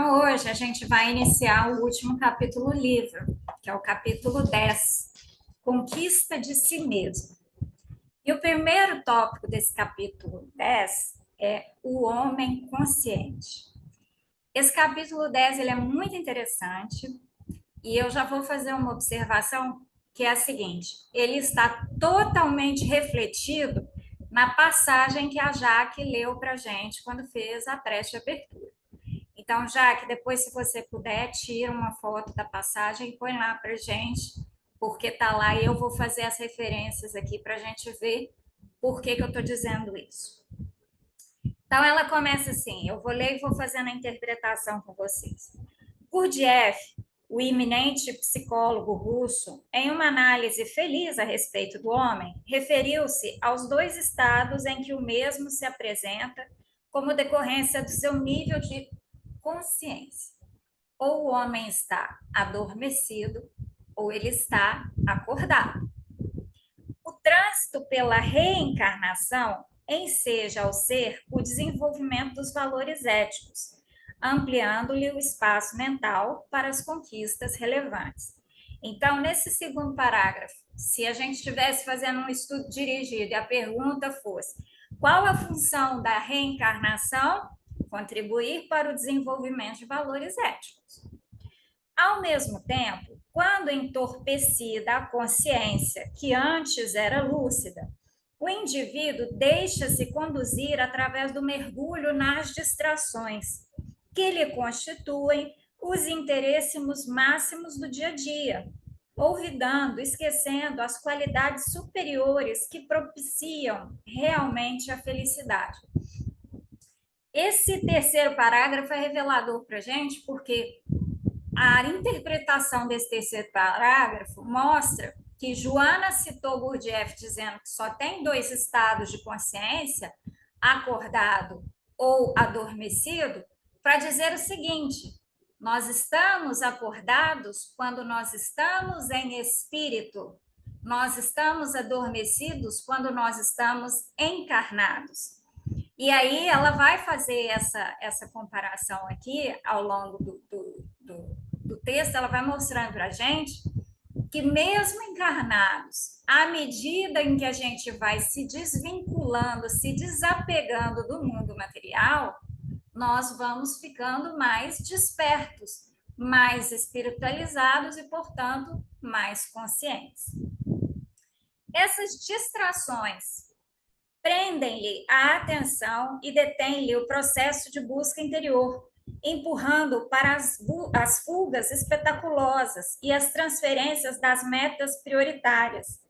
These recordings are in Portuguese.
Então, hoje a gente vai iniciar o último capítulo do livro, que é o capítulo 10, Conquista de Si Mesmo. E o primeiro tópico desse capítulo 10 é o homem consciente. Esse capítulo 10 ele é muito interessante e eu já vou fazer uma observação que é a seguinte: ele está totalmente refletido na passagem que a Jaque leu para a gente quando fez a prece de abertura. Então, Jaque, depois, se você puder, tira uma foto da passagem e põe lá para gente, porque tá lá e eu vou fazer as referências aqui para a gente ver por que eu estou dizendo isso. Então, ela começa assim: eu vou ler e vou fazendo a interpretação com vocês. Gurdjieff, o eminente psicólogo russo, em uma análise feliz a respeito do homem, referiu-se aos dois estados em que o mesmo se apresenta como decorrência do seu nível de consciência. Ou o homem está adormecido, ou ele está acordado. O trânsito pela reencarnação enseja ao ser o desenvolvimento dos valores éticos, ampliando-lhe o espaço mental para as conquistas relevantes. Então, nesse segundo parágrafo, se a gente estivesse fazendo um estudo dirigido e a pergunta fosse: qual a função da reencarnação? Contribuir para o desenvolvimento de valores éticos. Ao mesmo tempo, quando entorpecida a consciência, que antes era lúcida, o indivíduo deixa-se conduzir através do mergulho nas distrações, que lhe constituem os interesses máximos do dia a dia, olvidando, esquecendo as qualidades superiores que propiciam realmente a felicidade. Esse terceiro parágrafo é revelador para a gente, porque a interpretação desse terceiro parágrafo mostra que Joana citou Gurdjieff dizendo que só tem dois estados de consciência, acordado ou adormecido, para dizer o seguinte: nós estamos acordados quando nós estamos em espírito, nós estamos adormecidos quando nós estamos encarnados. E aí ela vai fazer essa comparação aqui ao longo do texto, ela vai mostrando para a gente que mesmo encarnados, à medida em que a gente vai se desvinculando, se desapegando do mundo material, nós vamos ficando mais despertos, mais espiritualizados e, portanto, mais conscientes. Essas distrações prendem-lhe a atenção e detêm-lhe o processo de busca interior, empurrando para as fugas espetaculosas e as transferências das metas prioritárias,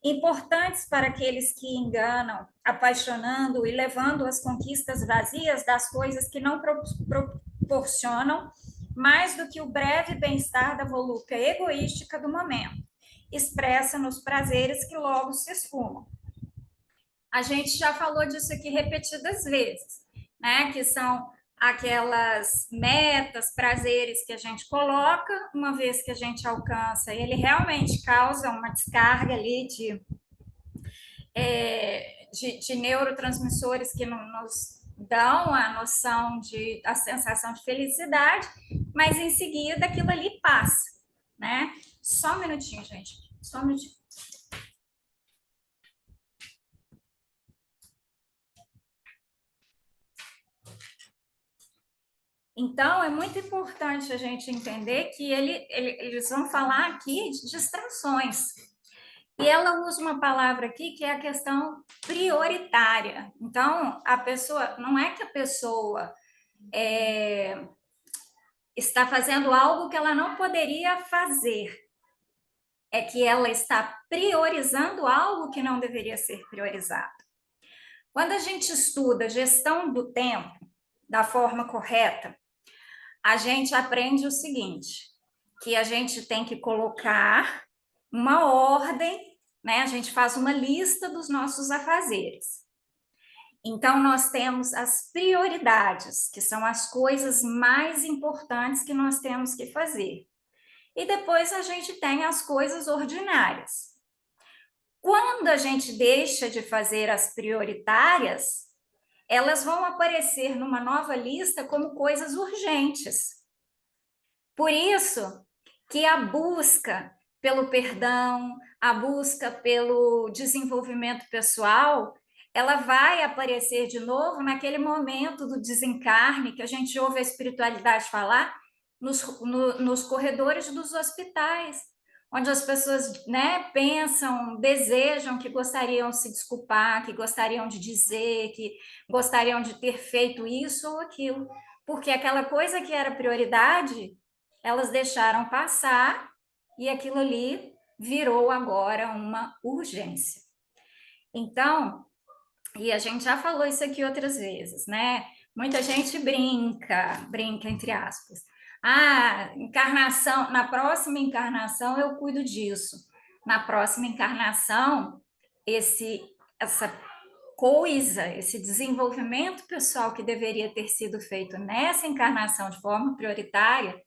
importantes para aqueles que enganam, apaixonando e levando às conquistas vazias das coisas que não proporcionam mais do que o breve bem-estar da volúpia egoística do momento, expressa nos prazeres que logo se esfumam. A gente já falou disso aqui repetidas vezes, né? Que são aquelas metas, prazeres que a gente coloca, uma vez que a gente alcança, ele realmente causa uma descarga ali de neurotransmissores que nos dão a noção a sensação de felicidade, mas em seguida aquilo ali passa, né? Só um minutinho, gente. Só um minutinho. Então, é muito importante a gente entender que eles vão falar aqui de distrações. E ela usa uma palavra aqui que é a questão prioritária. Então, a pessoa, não é que a pessoa está fazendo algo que ela não poderia fazer, é que ela está priorizando algo que não deveria ser priorizado. Quando a gente estuda gestão do tempo da forma correta, a gente aprende o seguinte, que a gente tem que colocar uma ordem, né? A gente faz uma lista dos nossos afazeres. Então, nós temos as prioridades, que são as coisas mais importantes que nós temos que fazer. E depois a gente tem as coisas ordinárias. Quando a gente deixa de fazer as prioritárias, elas vão aparecer numa nova lista como coisas urgentes. Por isso que a busca pelo perdão, a busca pelo desenvolvimento pessoal, ela vai aparecer de novo naquele momento do desencarne que a gente ouve a espiritualidade falar nos corredores dos hospitais, onde as pessoas, né, pensam, desejam que gostariam de se desculpar, que gostariam de dizer, que gostariam de ter feito isso ou aquilo, porque aquela coisa que era prioridade, elas deixaram passar e aquilo ali virou agora uma urgência. Então, e a gente já falou isso aqui outras vezes, né? Muita gente brinca entre aspas. Ah, encarnação, na próxima encarnação eu cuido disso. Na próxima encarnação, essa coisa, esse desenvolvimento pessoal que deveria ter sido feito nessa encarnação de forma prioritária,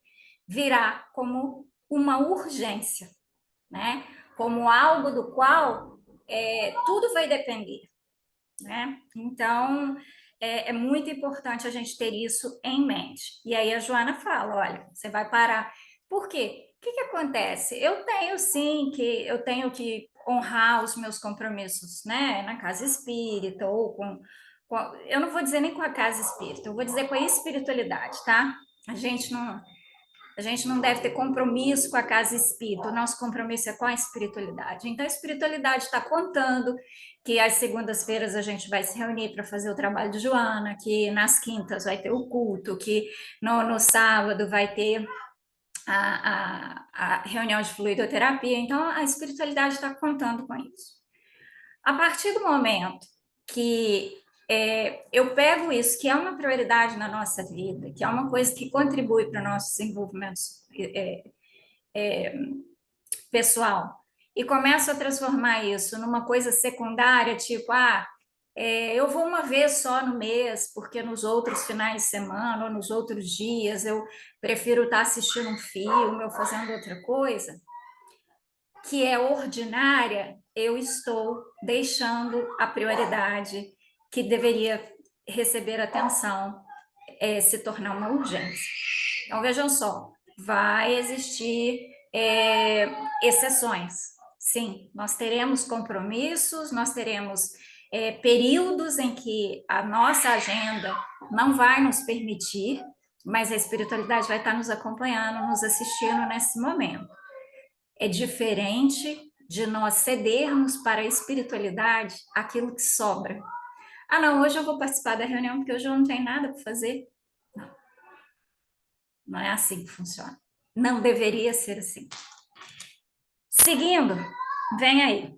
virá como uma urgência, né? Como algo do qual tudo vai depender, né? Então, é muito importante a gente ter isso em mente. E aí a Joana fala, olha, você vai parar. Por quê? O que que acontece? Eu tenho que honrar os meus compromissos, né? Na casa espírita ou eu não vou dizer nem com a casa espírita, eu vou dizer com a espiritualidade, tá? A gente não, a gente não deve ter compromisso com a casa espírita, o nosso compromisso é com a espiritualidade. Então, a espiritualidade está contando que às segundas-feiras a gente vai se reunir para fazer o trabalho de Joana, que nas quintas vai ter o culto, que no sábado vai ter a reunião de fluidoterapia. Então, a espiritualidade está contando com isso. A partir do momento que eu pego isso, que é uma prioridade na nossa vida, que é uma coisa que contribui para o nosso desenvolvimento pessoal, e começo a transformar isso numa coisa secundária, tipo, eu vou uma vez só no mês, porque nos outros finais de semana ou nos outros dias eu prefiro estar assistindo um filme ou fazendo outra coisa, que é ordinária, eu estou deixando a prioridade que deveria receber atenção se tornar uma urgência. Então, vejam só, vai existir exceções. Sim, nós teremos compromissos, nós teremos períodos em que a nossa agenda não vai nos permitir, mas a espiritualidade vai estar nos acompanhando, nos assistindo nesse momento. É diferente de nós cedermos para a espiritualidade aquilo que sobra. Ah, não, hoje eu vou participar da reunião porque hoje eu não tenho nada para fazer. Não, não é assim que funciona. Não deveria ser assim. Seguindo, vem aí.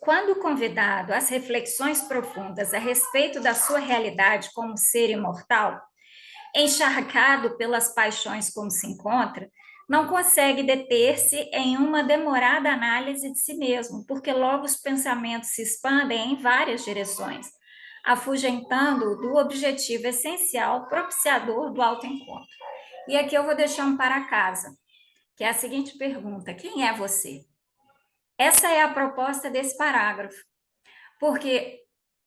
Quando convidado às reflexões profundas a respeito da sua realidade como ser imortal, encharcado pelas paixões como se encontra, não consegue deter-se em uma demorada análise de si mesmo, porque logo os pensamentos se expandem em várias direções, afugentando do objetivo essencial propiciador do autoencontro. E aqui eu vou deixar um para casa, que é a seguinte pergunta: quem é você? Essa é a proposta desse parágrafo, porque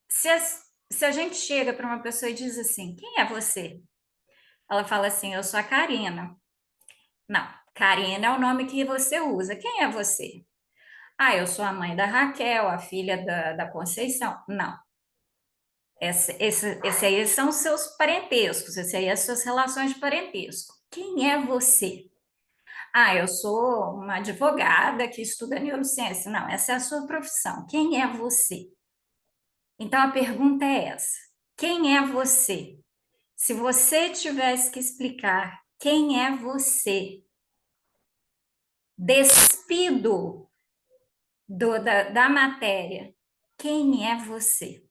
se a gente chega para uma pessoa e diz assim, quem é você? Ela fala assim, eu sou a Karina. Não, Karina é o nome que você usa. Quem é você? Ah, eu sou a mãe da Raquel, a filha da Conceição. Não. Esse aí são os seus parentescos, esse aí são as suas relações de parentesco. Quem é você? Ah, eu sou uma advogada que estuda neurociência. Não, essa é a sua profissão. Quem é você? Então a pergunta é essa: quem é você? Se você tivesse que explicar quem é você, despido da matéria, quem é você?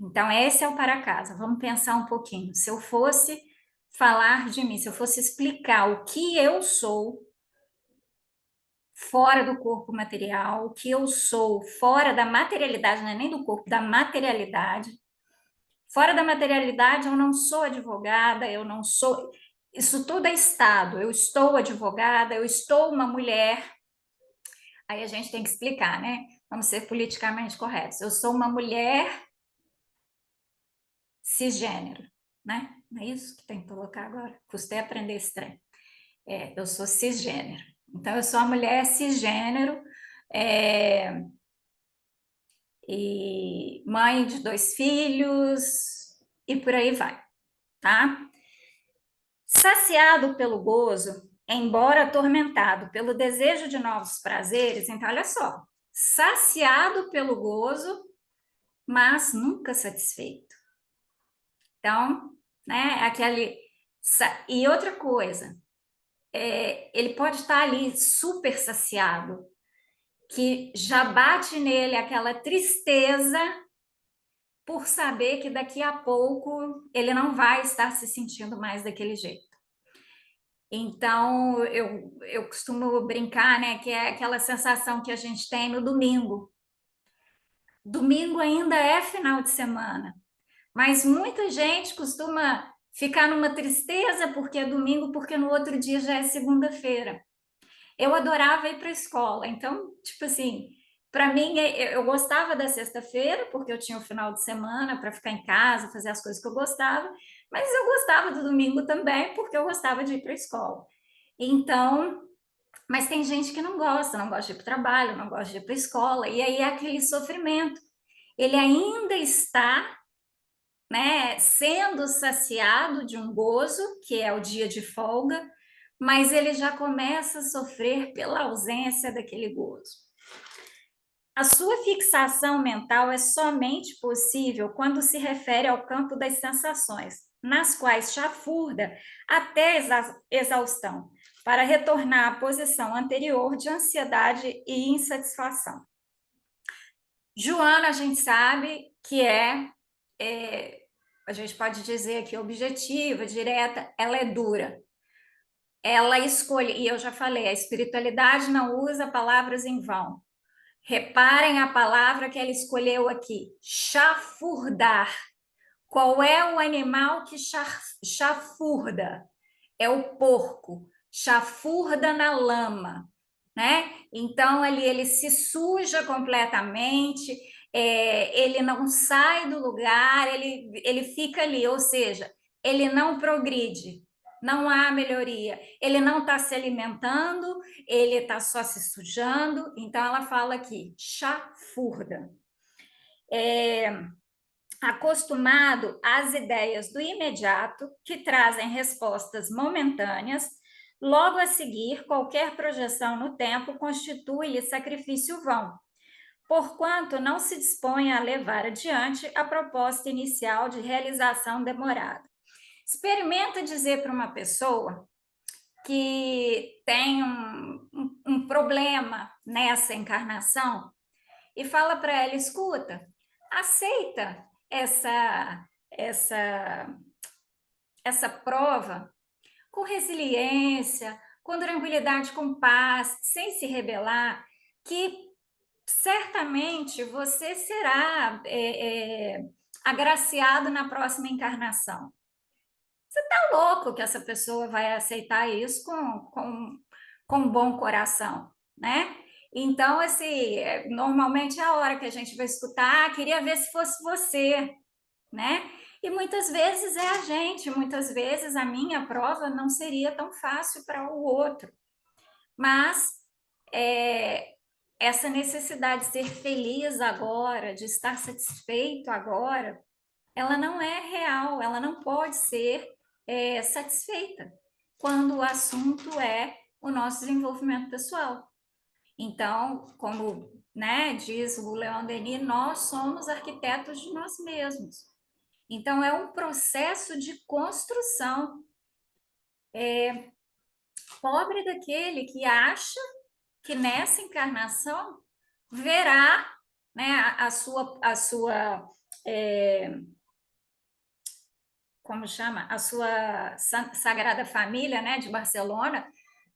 Então, esse é o para casa. Vamos pensar um pouquinho. Se eu fosse falar de mim, se eu fosse explicar o que eu sou fora do corpo material, o que eu sou fora da materialidade, não é nem do corpo, da materialidade. Fora da materialidade, eu não sou advogada, eu não sou. Isso tudo é estado. Eu estou advogada, eu estou uma mulher. Aí a gente tem que explicar, né? Vamos ser politicamente corretos. Eu sou uma mulher cisgênero, né? Não é isso que tem que colocar agora? Custei aprender esse trem. Eu sou cisgênero. Então, eu sou uma mulher cisgênero, é, e mãe de 2 filhos, e por aí vai, tá? Saciado pelo gozo, embora atormentado pelo desejo de novos prazeres, então, olha só, saciado pelo gozo, mas nunca satisfeito. Então, né, aquele. E outra coisa, ele pode estar ali super saciado, que já bate nele aquela tristeza por saber que daqui a pouco ele não vai estar se sentindo mais daquele jeito. Então, eu costumo brincar, né, que é aquela sensação que a gente tem no domingo. Domingo ainda é final de semana, mas muita gente costuma ficar numa tristeza porque é domingo, porque no outro dia já é segunda-feira. Eu adorava ir para a escola, então, tipo assim, para mim, eu gostava da sexta-feira, porque eu tinha o final de semana para ficar em casa, fazer as coisas que eu gostava, mas eu gostava do domingo também, porque eu gostava de ir para a escola. Então, mas tem gente que não gosta de ir para o trabalho, não gosta de ir para a escola, e aí é aquele sofrimento. Ele ainda está, né, sendo saciado de um gozo, que é o dia de folga, mas ele já começa a sofrer pela ausência daquele gozo. A sua fixação mental é somente possível quando se refere ao campo das sensações, nas quais chafurda até exaustão, para retornar à posição anterior de ansiedade e insatisfação. Joana, a gente sabe que a gente pode dizer que objetiva, direta, ela é dura. Ela escolhe, e eu já falei, a espiritualidade não usa palavras em vão. Reparem a palavra que ela escolheu aqui, chafurdar. Qual é o animal que chafurda? É o porco, chafurda na lama, né? Então ali ele se suja completamente, ele não sai do lugar, ele fica ali, ou seja, ele não progride, não há melhoria, ele não está se alimentando, ele está só se sujando. Então ela fala aqui, chafurda. Acostumado às ideias do imediato, que trazem respostas momentâneas, logo a seguir, qualquer projeção no tempo constitui-lhe sacrifício vão, porquanto não se dispõe a levar adiante a proposta inicial de realização demorada. Experimenta dizer para uma pessoa que tem um problema nessa encarnação e fala para ela, escuta, aceita essa essa prova com resiliência, com tranquilidade, com paz, sem se rebelar, que certamente você será agraciado na próxima encarnação. Você está louco que essa pessoa vai aceitar isso com bom coração, né? Então, assim, normalmente é a hora que a gente vai escutar, queria ver se fosse você, né? E muitas vezes é a gente, muitas vezes a minha prova não seria tão fácil para o outro. Mas essa necessidade de ser feliz agora, de estar satisfeito agora, ela não é real, ela não pode ser satisfeita quando o assunto é o nosso desenvolvimento pessoal. Então, como, né, diz o Leon Denis, nós somos arquitetos de nós mesmos. Então, é um processo de construção. Pobre daquele que acha que nessa encarnação verá, né, como chama? A sua Sagrada Família, né, de Barcelona,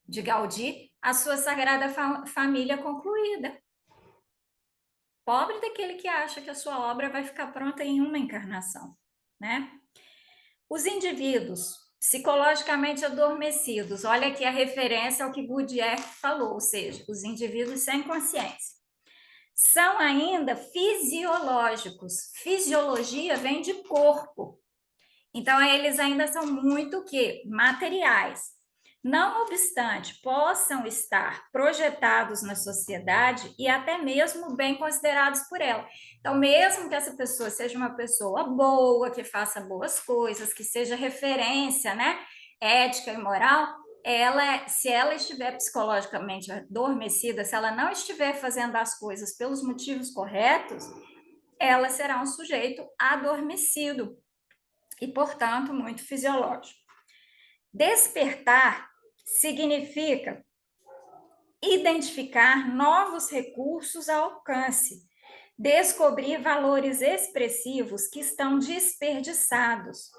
de Gaudí, a sua Sagrada Família concluída. Pobre daquele que acha que a sua obra vai ficar pronta em uma encarnação, né? Os indivíduos psicologicamente adormecidos, olha aqui a referência ao que Gurdjieff falou, ou seja, os indivíduos sem consciência, são ainda fisiológicos. Fisiologia vem de corpo, Então, eles ainda são muito o quê? Materiais. Não obstante, possam estar projetados na sociedade e até mesmo bem considerados por ela. Então, mesmo que essa pessoa seja uma pessoa boa, que faça boas coisas, que seja referência, né, ética e moral, ela, se ela estiver psicologicamente adormecida, se ela não estiver fazendo as coisas pelos motivos corretos, ela será um sujeito adormecido e, portanto, muito fisiológico. Despertar significa identificar novos recursos ao alcance, descobrir valores expressivos que estão desperdiçados,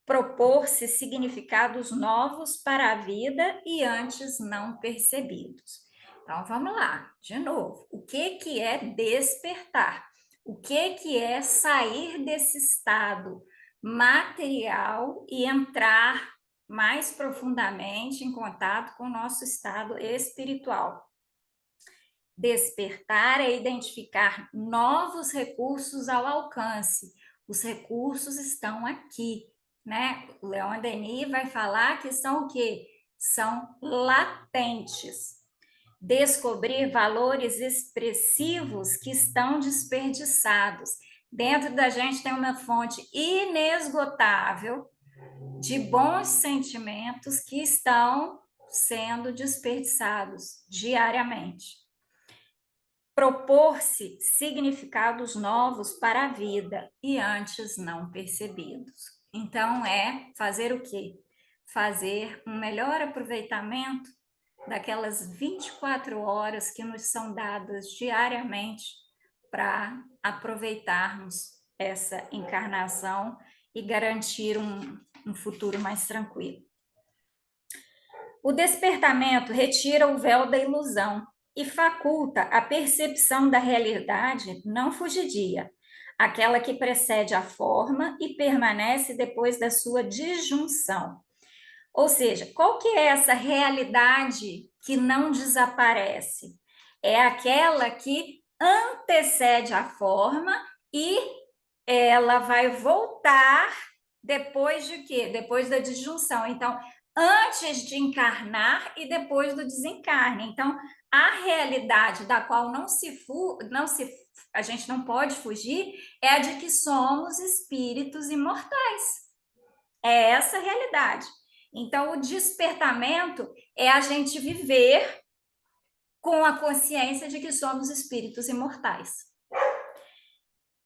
propor-se significados novos para a vida e antes não percebidos. Então vamos lá, de novo. O que é despertar? O que é sair desse estado material e entrar mais profundamente em contato com o nosso estado espiritual? Despertar é identificar novos recursos ao alcance. Os recursos estão aqui, né? O Leon Denis vai falar que são o quê? São latentes. Descobrir valores expressivos que estão desperdiçados. Dentro da gente tem uma fonte inesgotável de bons sentimentos que estão sendo desperdiçados diariamente. Propor-se significados novos para a vida e antes não percebidos. Então, é fazer o quê? Fazer um melhor aproveitamento daquelas 24 horas que nos são dadas diariamente para aproveitarmos essa encarnação e garantir um futuro mais tranquilo. O despertamento retira o véu da ilusão e faculta a percepção da realidade não fugidia, aquela que precede a forma e permanece depois da sua disjunção. Ou seja, qual que é essa realidade que não desaparece? É aquela que antecede a forma e ela vai voltar depois de quê? Depois da disjunção. Então, antes de encarnar e depois do desencarne. Então, a realidade da qual a gente não pode fugir é a de que somos espíritos imortais. É essa a realidade. Então, o despertamento é a gente viver com a consciência de que somos espíritos imortais.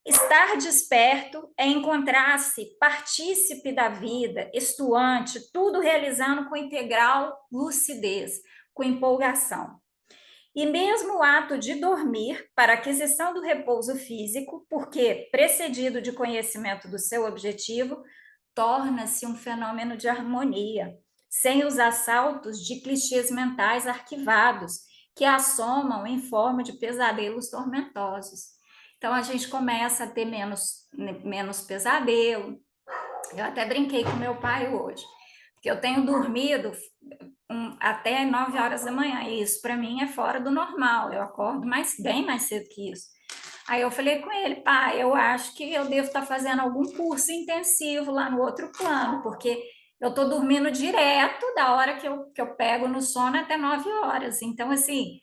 Estar desperto é encontrar-se partícipe da vida, estuante, tudo realizando com integral lucidez, com empolgação. E mesmo o ato de dormir, para aquisição do repouso físico, porque precedido de conhecimento do seu objetivo, torna-se um fenômeno de harmonia, sem os assaltos de clichês mentais arquivados, que assomam em forma de pesadelos tormentosos. Então, a gente começa a ter menos pesadelo. Eu até brinquei com meu pai hoje, porque eu tenho dormido até 9 horas da manhã, e isso para mim é fora do normal, eu acordo bem mais cedo que isso. Aí eu falei com ele, pai, eu acho que eu devo estar fazendo algum curso intensivo lá no outro plano, porque eu estou dormindo direto da hora que eu pego no sono até 9 horas. Então, assim,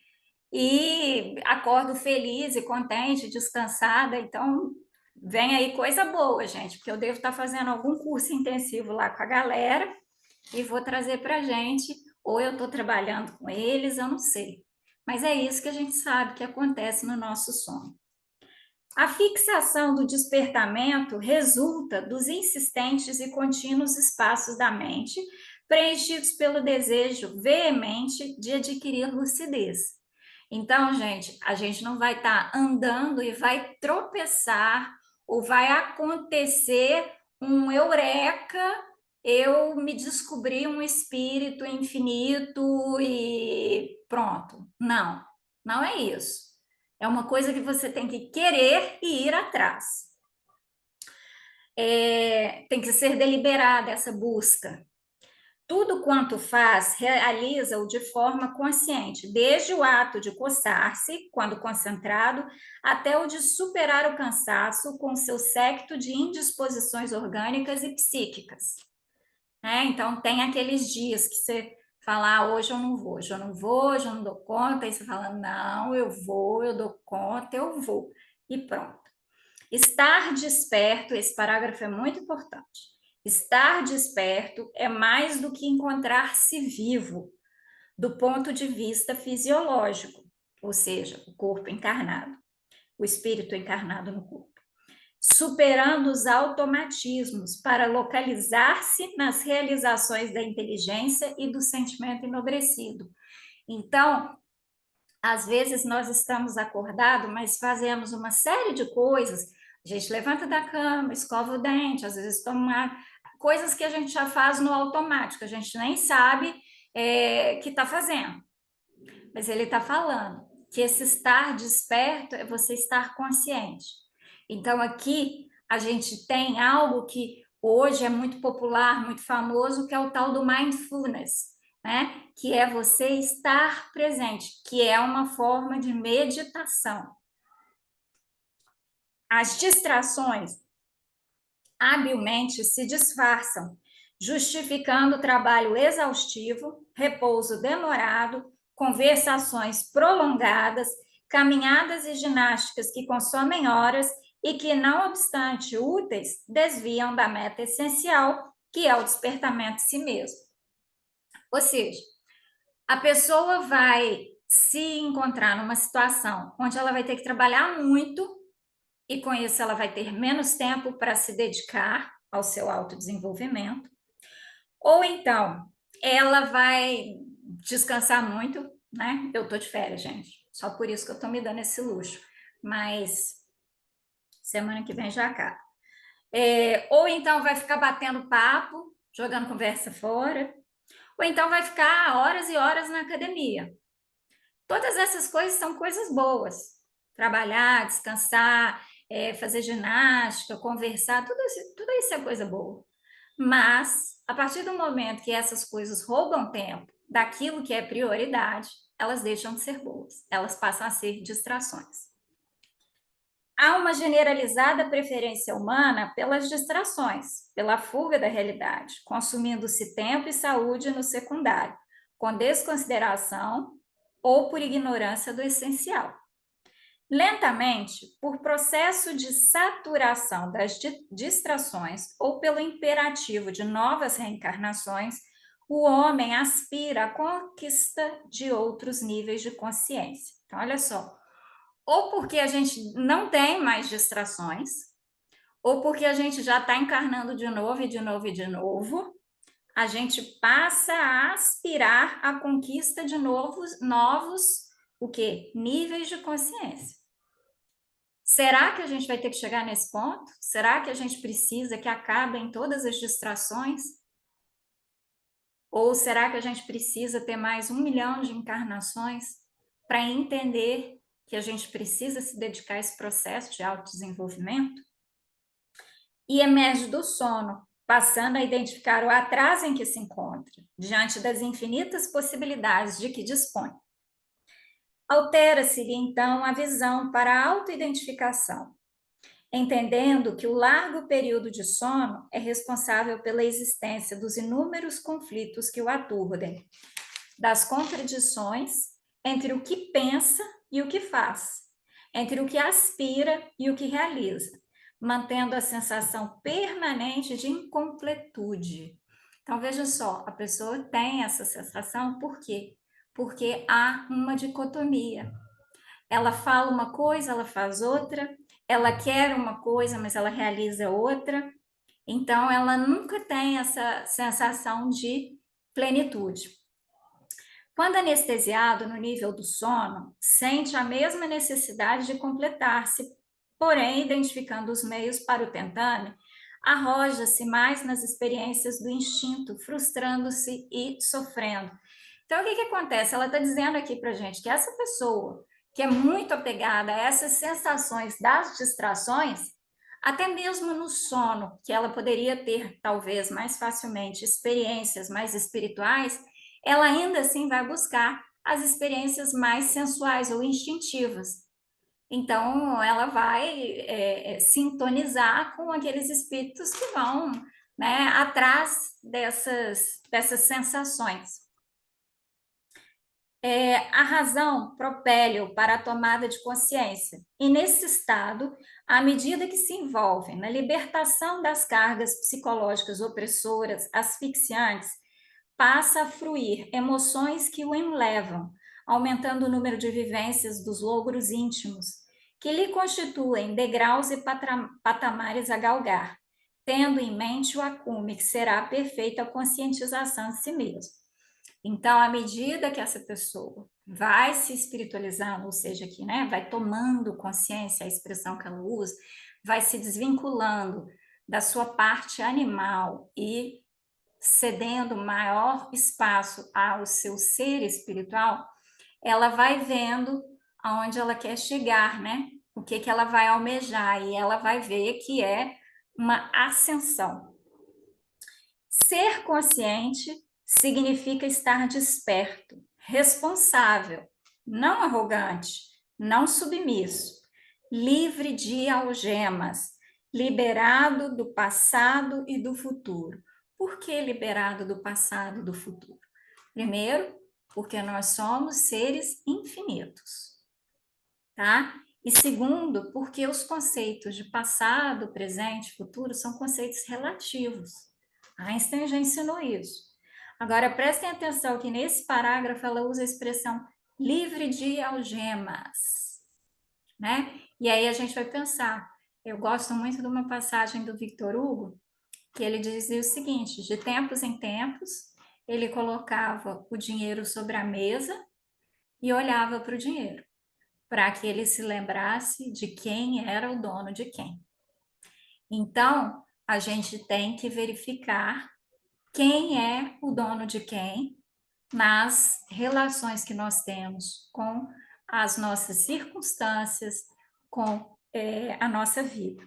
e acordo feliz e contente, descansada. Então, vem aí coisa boa, gente, porque eu devo estar fazendo algum curso intensivo lá com a galera e vou trazer para a gente, ou eu estou trabalhando com eles, eu não sei. Mas é isso que a gente sabe que acontece no nosso sono. A fixação do despertamento resulta dos insistentes e contínuos espaços da mente, preenchidos pelo desejo veemente de adquirir lucidez. Então, gente, a gente não vai estar andando e vai tropeçar ou vai acontecer um eureka, eu me descobri um espírito infinito e pronto. Não, não é isso. É uma coisa que você tem que querer e ir atrás. Tem que ser deliberada essa busca. Tudo quanto faz, realiza-o de forma consciente, desde o ato de coçar-se, quando concentrado, até o de superar o cansaço com seu séquito de indisposições orgânicas e psíquicas. Então, tem aqueles dias que você fala, hoje eu não vou, hoje eu não vou, hoje eu não dou conta, aí você fala, não, eu vou, eu dou conta, eu vou, e pronto. Estar desperto, esse parágrafo é muito importante. Estar desperto é mais do que encontrar-se vivo, do ponto de vista fisiológico, ou seja, o corpo encarnado, o espírito encarnado no corpo, superando os automatismos para localizar-se nas realizações da inteligência e do sentimento enobrecido. Então, às vezes nós estamos acordados, mas fazemos uma série de coisas. A gente levanta da cama, escova o dente, às vezes toma coisas que a gente já faz no automático, a gente nem sabe que está fazendo. Mas ele está falando que esse estar desperto é você estar consciente. Então, aqui a gente tem algo que hoje é muito popular, muito famoso, que é o tal do mindfulness, né? Que é você estar presente, que é uma forma de meditação. As distrações habilmente se disfarçam, justificando trabalho exaustivo, repouso demorado, conversações prolongadas, caminhadas e ginásticas que consomem horas e que, não obstante úteis, desviam da meta essencial, que é o despertamento de si mesmo. Ou seja, a pessoa vai se encontrar numa situação onde ela vai ter que trabalhar muito e com isso ela vai ter menos tempo para se dedicar ao seu autodesenvolvimento, ou então ela vai descansar muito, né? Eu tô de férias, gente, só por isso que eu tô me dando esse luxo, mas semana que vem já acaba. Ou então vai ficar batendo papo, jogando conversa fora, ou então vai ficar horas e horas na academia. Todas essas coisas são coisas boas. Trabalhar, descansar, fazer ginástica, conversar, tudo isso é coisa boa. Mas, a partir do momento que essas coisas roubam tempo daquilo que é prioridade, elas deixam de ser boas, elas passam a ser distrações. Há uma generalizada preferência humana pelas distrações, pela fuga da realidade, consumindo-se tempo e saúde no secundário, com desconsideração ou por ignorância do essencial. Lentamente, por processo de saturação das distrações ou pelo imperativo de novas reencarnações, o homem aspira à conquista de outros níveis de consciência. Então, olha só, ou porque a gente não tem mais distrações, ou porque a gente já está encarnando de novo e de novo e de novo, a gente passa a aspirar à conquista de novos o quê? Níveis de consciência. Será que a gente vai ter que chegar nesse ponto? Será que a gente precisa que acabem todas as distrações? Ou será que a gente precisa ter mais 1 milhão de encarnações para entender que a gente precisa se dedicar a esse processo de autodesenvolvimento? E emerge do sono, passando a identificar o atraso em que se encontra, diante das infinitas possibilidades de que dispõe. Altera-se-lhe, então, a visão para a autoidentificação, entendendo que o largo período de sono é responsável pela existência dos inúmeros conflitos que o aturdem, das contradições entre o que pensa e o que faz, entre o que aspira e o que realiza, mantendo a sensação permanente de incompletude. Então, veja só, a pessoa tem essa sensação, por quê? Porque há uma dicotomia. Ela fala uma coisa, ela faz outra, ela quer uma coisa, mas ela realiza outra. Então, ela nunca tem essa sensação de plenitude. Quando anestesiado no nível do sono, sente a mesma necessidade de completar-se, porém, identificando os meios para o tentame, arroja-se mais nas experiências do instinto, frustrando-se e sofrendo. Então, o que acontece? Ela está dizendo aqui para a gente que essa pessoa que é muito apegada a essas sensações das distrações, até mesmo no sono, que ela poderia ter talvez mais facilmente experiências mais espirituais, ela ainda assim vai buscar as experiências mais sensuais ou instintivas. Então, ela vai sintonizar com aqueles espíritos que vão, né, atrás dessas sensações. A razão propele-o para a tomada de consciência. E nesse estado, à medida que se envolve na libertação das cargas psicológicas opressoras, asfixiantes, passa a fruir emoções que o enlevam, aumentando o número de vivências dos logros íntimos, que lhe constituem degraus e patamares a galgar, tendo em mente o acume que será a perfeita conscientização de si mesmo. Então, à medida que essa pessoa vai se espiritualizando, ou seja, que, né, vai tomando consciência, a expressão que ela usa, vai se desvinculando da sua parte animal e cedendo maior espaço ao seu ser espiritual, ela vai vendo aonde ela quer chegar, né? O que ela vai almejar, e ela vai ver que é uma ascensão. Ser consciente significa estar desperto, responsável, não arrogante, não submisso, livre de algemas, liberado do passado e do futuro. Por que liberado do passado e do futuro? Primeiro, porque nós somos seres infinitos, tá? E segundo, porque os conceitos de passado, presente, futuro são conceitos relativos. Einstein já ensinou isso. Agora, prestem atenção que nesse parágrafo ela usa a expressão livre de algemas, né? E aí a gente vai pensar, eu gosto muito de uma passagem do Victor Hugo, que ele dizia o seguinte, de tempos em tempos, ele colocava o dinheiro sobre a mesa e olhava para o dinheiro, para que ele se lembrasse de quem era o dono de quem. Então, a gente tem que verificar quem é o dono de quem nas relações que nós temos com as nossas circunstâncias, com a nossa vida.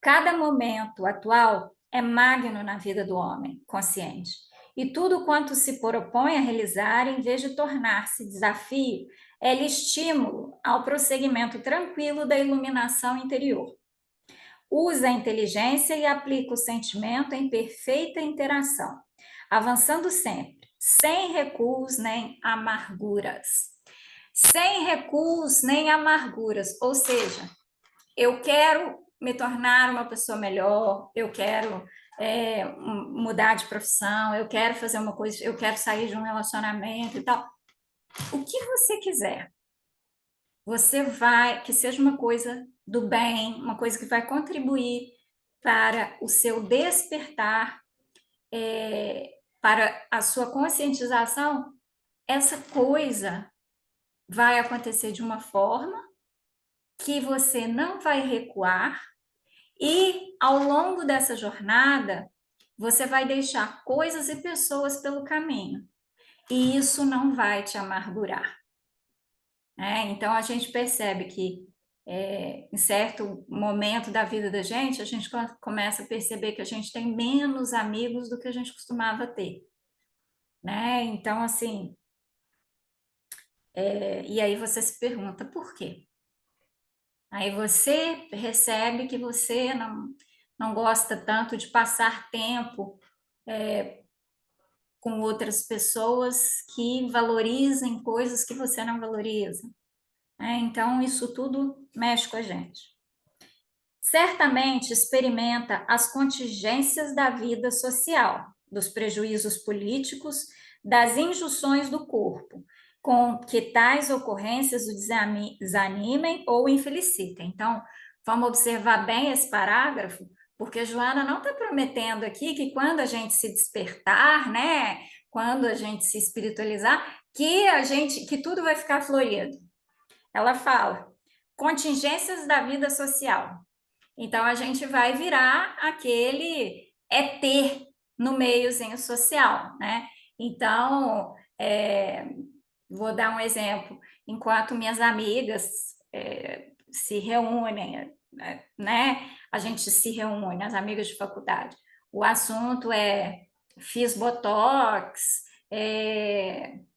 Cada momento atual é magno na vida do homem consciente, e tudo quanto se propõe a realizar, em vez de tornar-se desafio, é-lhe estímulo ao prosseguimento tranquilo da iluminação interior. Usa a inteligência e aplica o sentimento em perfeita interação, avançando sempre, sem recuos nem amarguras. Sem recuos nem amarguras, ou seja, eu quero me tornar uma pessoa melhor, eu quero mudar de profissão, eu quero fazer uma coisa, eu quero sair de um relacionamento e tal. O que você quiser, você vai, que seja uma coisa do bem, uma coisa que vai contribuir para o seu despertar, para a sua conscientização, essa coisa vai acontecer de uma forma que você não vai recuar, e ao longo dessa jornada, você vai deixar coisas e pessoas pelo caminho, e isso não vai te amargurar. Então, a gente percebe que em certo momento da vida da gente, a gente começa a perceber que a gente tem menos amigos do que a gente costumava ter. Né? Então, assim, e aí você se pergunta por quê? Aí você percebe que você não gosta tanto de passar tempo com outras pessoas que valorizem coisas que você não valoriza. Então, isso tudo mexe com a gente. Certamente experimenta as contingências da vida social, dos prejuízos políticos, das injunções do corpo, com que tais ocorrências o desanimem ou infelicitem. Então, vamos observar bem esse parágrafo, porque Joana não está prometendo aqui que quando a gente se despertar, né, quando a gente se espiritualizar, que tudo vai ficar florido. Ela fala contingências da vida social. Então, a gente vai virar aquele ET no meiozinho social, né? Então, vou dar um exemplo. Enquanto minhas amigas se reúnem, né, a gente se reúne, as amigas de faculdade. O assunto é: fiz botox,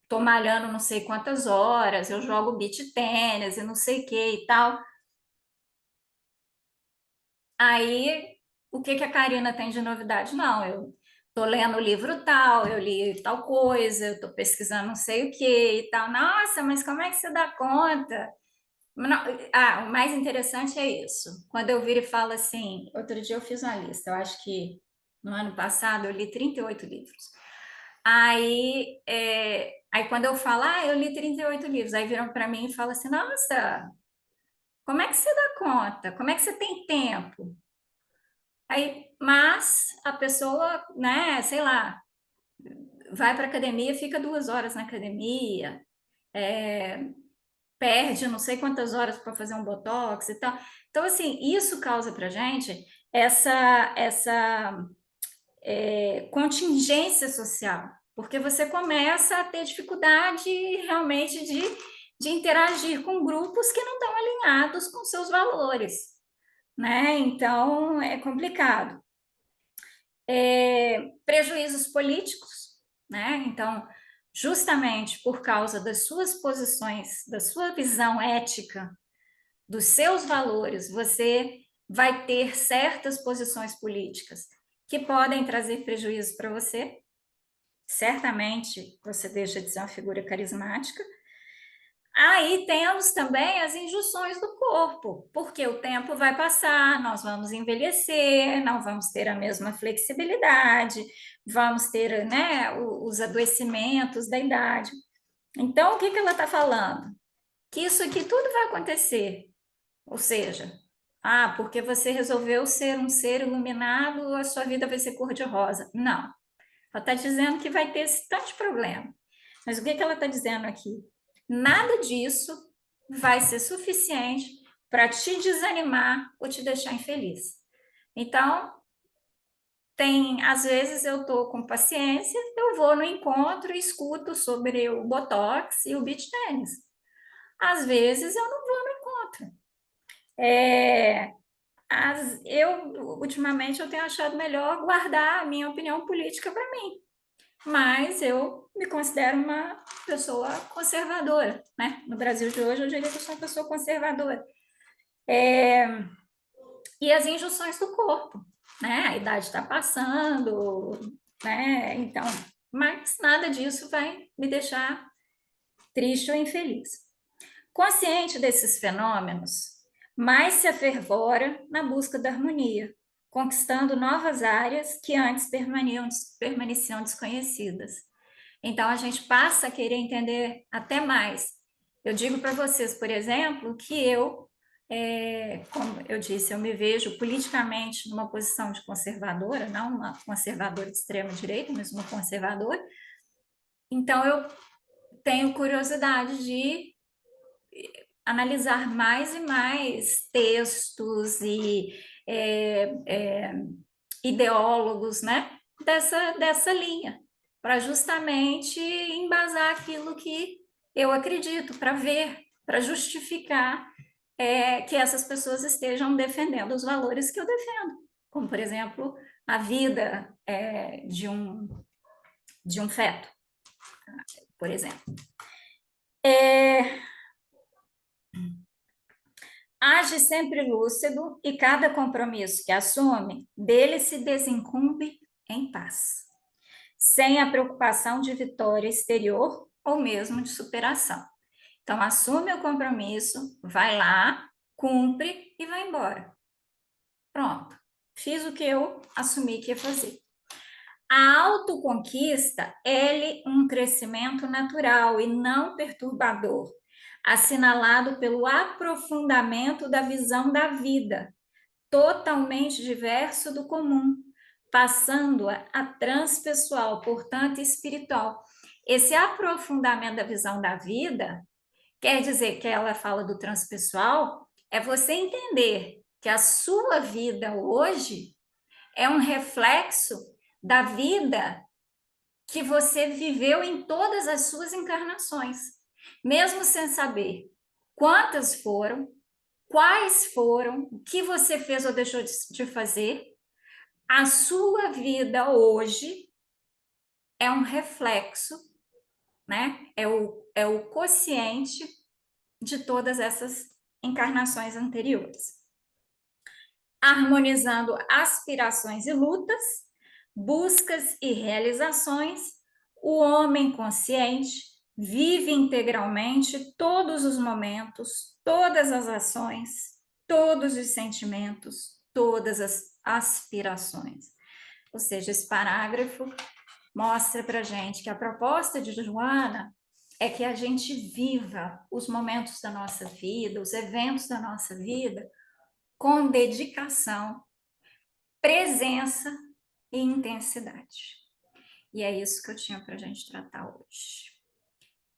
tô malhando não sei quantas horas, eu jogo beach tênis e não sei o que e tal. Aí, o que que a Karina tem de novidade? Não, eu tô lendo o livro tal, eu li tal coisa, eu tô pesquisando não sei o que e tal. Nossa, mas como é que você dá conta? Não, o mais interessante é isso. Quando eu viro e falo assim, outro dia eu fiz uma lista, eu acho que no ano passado eu li 38 livros. Aí quando eu falo, eu li 38 livros, aí viram para mim e falam assim, nossa, como é que você dá conta? Como é que você tem tempo? Mas a pessoa, né, sei lá, vai para academia, fica 2 horas na academia, perde não sei quantas horas para fazer um botox e tal. Então, assim, isso causa para gente essa contingência social, porque você começa a ter dificuldade realmente de interagir com grupos que não estão alinhados com seus valores, né? Então, é complicado. Prejuízos políticos, né? Então, justamente por causa das suas posições, da sua visão ética, dos seus valores, você vai ter certas posições políticas que podem trazer prejuízo para você. Certamente você deixa de ser uma figura carismática. Aí temos também as injunções do corpo, porque o tempo vai passar, nós vamos envelhecer, não vamos ter a mesma flexibilidade, vamos ter, né, os adoecimentos da idade. Então, o que que ela está falando? Que isso aqui tudo vai acontecer. Ou seja, porque você resolveu ser um ser iluminado, a sua vida vai ser cor-de-rosa. Não. Ela está dizendo que vai ter esse tanto de problema. Mas o que que ela está dizendo aqui? Nada disso vai ser suficiente para te desanimar ou te deixar infeliz. Então, às vezes eu estou com paciência, eu vou no encontro e escuto sobre o Botox e o beach tennis. Às vezes eu não vou no encontro. Ultimamente, eu tenho achado melhor guardar a minha opinião política para mim, mas eu me considero uma pessoa conservadora, né? No Brasil de hoje, eu diria que eu sou uma pessoa conservadora. E as injunções do corpo, né? A idade está passando, né? Então, mas nada disso vai me deixar triste ou infeliz. Consciente desses fenômenos, mais se afervora na busca da harmonia, conquistando novas áreas que antes permaneciam desconhecidas. Então, a gente passa a querer entender até mais. Eu digo para vocês, por exemplo, que como eu disse, eu me vejo politicamente numa posição de conservadora, não uma conservadora de extrema direita, mas uma conservadora. Então, eu tenho curiosidade de analisar mais e mais textos e é, é, ideólogos, né, dessa linha, para justamente embasar aquilo que eu acredito, para ver, para justificar que essas pessoas estejam defendendo os valores que eu defendo, como, por exemplo, a vida de um feto, por exemplo. Age sempre lúcido e cada compromisso que assume, dele se desincumbe em paz, sem a preocupação de vitória exterior ou mesmo de superação. Então, assume o compromisso, vai lá, cumpre e vai embora. Pronto, fiz o que eu assumi que ia fazer. A autoconquista é um crescimento natural e não perturbador, assinalado pelo aprofundamento da visão da vida, totalmente diverso do comum, passando a transpessoal, portanto, espiritual. Esse aprofundamento da visão da vida quer dizer que ela fala do transpessoal, é você entender que a sua vida hoje é um reflexo da vida que você viveu em todas as suas encarnações, mesmo sem saber quantas foram, quais foram, o que você fez ou deixou de fazer. A sua vida hoje é um reflexo, né? É o quociente de todas essas encarnações anteriores. Harmonizando aspirações e lutas, buscas e realizações, o homem consciente vive integralmente todos os momentos, todas as ações, todos os sentimentos, todas as aspirações. Ou seja, esse parágrafo mostra para gente que a proposta de Joana é que a gente viva os momentos da nossa vida, os eventos da nossa vida, com dedicação, presença e intensidade. E é isso que eu tinha para a gente tratar hoje.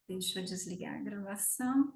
Deixa eu desligar a gravação.